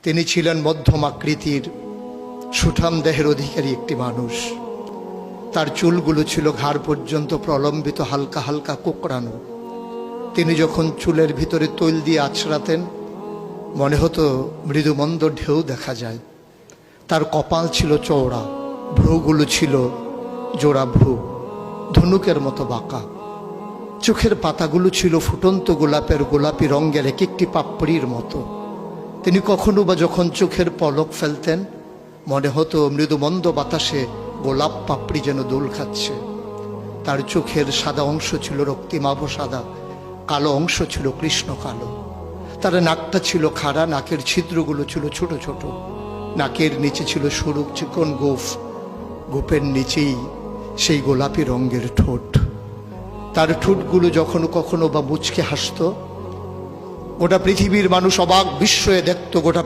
তিনি ছিলেন মধ্যম আকৃতির সুঠাম দেহের অধিকারী একটি মানুষ। তার চুলগুলো ছিল ঘাড় পর্যন্ত প্রলম্বিত, হালকা হালকা কোঁকড়ানো। তিনি যখন চুলের ভিতরে তৈল দিয়ে আছড়াতেন মনে হতো মৃদুমন্দ ঢেউ দেখা যায়। তার কপাল ছিল চওড়া, ভ্রুগুলো ছিল জোড়া ভ্রু, ধনুকের মতো বাঁকা। চোখের পাতাগুলো ছিল ফুটন্ত গোলাপের গোলাপি রঙের এক একটি পাপড়ির মতো। তিনি কখনো বা যখন চোখের পলক ফেলতেন মনে হতো মৃদুমন্দ বাতাসে গোলাপ পাপড়ি যেন দোল খাচ্ছে। তার চোখের সাদা অংশ ছিল রক্তিমাভ সাদা, কালো অংশ ছিল কৃষ্ণ কালো। তার নাকটা ছিল খাড়া, নাকের ছিদ্রগুলো ছিল ছোট ছোট। নাকের নিচে ছিল সরু চিকন গোঁফ, গোঁফের নিচেই সেই গোলাপি রঙের ঠোঁট। তার ঠোঁটগুলো যখন কখনো বা মুচকে হাসত, গোটা পৃথিবীর মানুষ অবাক বিস্ময়ে দেখত। গোটা